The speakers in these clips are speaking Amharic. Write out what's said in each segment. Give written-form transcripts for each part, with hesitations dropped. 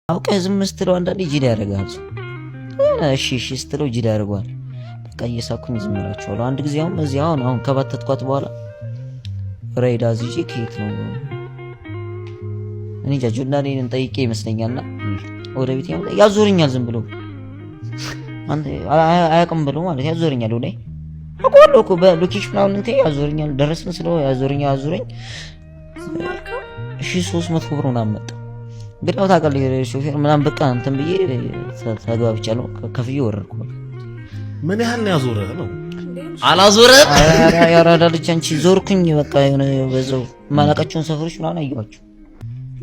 አውቀህ ዝም ስትለው አንዳንዴ ጅል ያደርጋል። እሺ ስትለው ጅል ያደርጋል። በቃ እየሳኩኝ ዝም እላቸዋለሁ። አንድ ጊዜ አሁን ከባተትኳት በኋላ ራይዳ እዚህ ከየት ነው እኔ ጆርዳኔን ጠይቄ ይመስለኛልና ወደ ቤት ያዞርኛል። ዝም ብሎ አንተ አያውቅም ብሎ ማለት ያዞርኛል። ወደ አቆሎ እኮ በሎኬሽን ምናምን እንትን ያዞርኛል። ደረስን ስለው ያዞርኛል። 300 ብር ምናምን መጣ። ግን ያው ታውቃለህ ሾፌር ምናምን በቃ እንትን ብዬ ተግባብቻለሁ። ከፍዬ ወረድኩ። ምን ያህል ነው ያዞረህ ነው? አላዞረህ ያራዳልች አንቺ ዞርኩኝ። በቃ የሆነ በዛው ማላቃቸውን ሰፈሮች ምናምን አየኋቸው።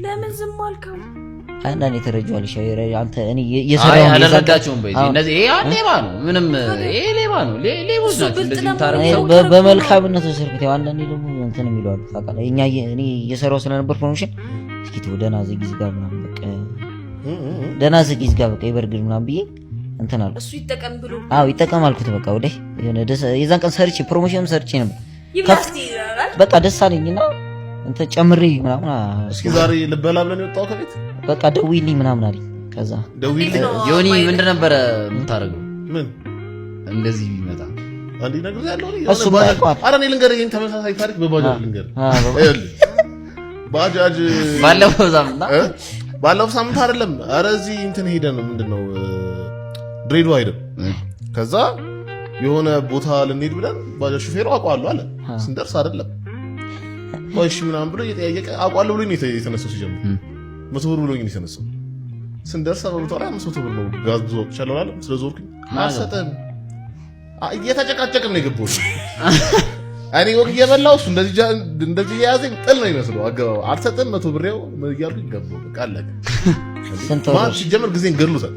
ለምን ዝም አልከው? አንዳንዴ ተረጃዋለሽ አንተ እኔ የሰራው አላረጋቸውም። በዚህ እነዚህ ይሄ ሌባ ነው፣ ምንም ይሄ ሌባ ነው፣ ሌቦች ናቸው። እንደዚህ ታረጋው በመልካምነት ወሰድኩት። ያው አንዳንዴ ደግሞ እንትን የሚለው አሉ ታውቃለህ። እኔ እየሰራው ስለነበር ፕሮሞሽን እስኪ ደህና ዝጊዝ ጋር ምናምን በቃ ደህና ዝጊዝ ጋር በቃ ይበርግድ ምናምን ብዬ እንትን አለ እሱ ይጠቀም ብሎ ይጠቀም አልኩት። በቃ ወደ የዛን ቀን ሰርቼ ፕሮሞሽንም ሰርቼ ነበር። በቃ ደስ አለኝና እንትን ጨምሬ ምናምን እስኪ ዛሬ ልበላ ብለን የወጣው ከቤት በቃ ደውይልኝ ምናምን አለኝ። ከዛ ደውይልኝ ዮኒ ምንድን ነበረ የምታደርገው? ምን እንደዚህ ቢመጣ አንዴ ነገር ያለው እሱ አረ እኔ ልንገርህ፣ ይሄን ተመሳሳይ ታሪክ በባጃጅ ልንገርህ። ባጃጅ ባለፈው ሳምንት አይደለም፣ አረ እዚህ እንትን ሄደን ምንድነው ድሬዳዋ ሄደን ከዛ የሆነ ቦታ ልንሄድ ብለን ባጃጅ ሹፌሩ አውቀዋለሁ አለ። ስንደርስ አይደለም ወይሽ ምናምን ብሎ እየጠየቀ አውቀዋለሁ ብሎ ነው የተነሳው። ሲጀምር 100 ብር ብሎኝ ነው የተነሳው። ስንደርስ በቦታው ላይ 500 ብር ነው ጋዝ ብዙ ወጥቻለሁ አለ። ስለዞርኩኝ አሰጠን እየተጨቃጨቅን ነው የገባው። እኔ ወግ እየበላው እሱ እንደዚህ የያዘኝ ጥል ነው የሚመስለው። አገባው አልሰጠን 100 ብር ያው እያልኩኝ ገባው። በቃ አለቀ። ማን ሲጀምር ጊዜን ገድሎታል።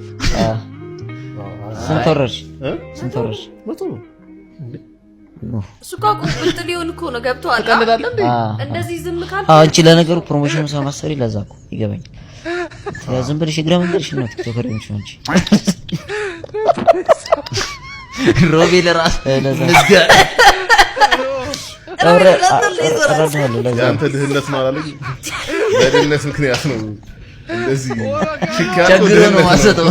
ስንት ወረሽ 100 እሱ ጋር ቁልጥ ሊሆን እኮ ነው። ገብቶሃል? እንደዚህ ዝም ካል አንቺ ለነገሩ ፕሮሞሽን ስለማሰሪ ለዛ እኮ ይገባኛል። ዝም ብለሽ እግረ መንገድሽ ነው ቲክቶከር ነሽ አንቺ። ሮቤል ራስ አንተ ድህነት ነው አላለኝ። በድህነት ምክንያት ነው እንደዚህ ችግር ነው ማሰጠው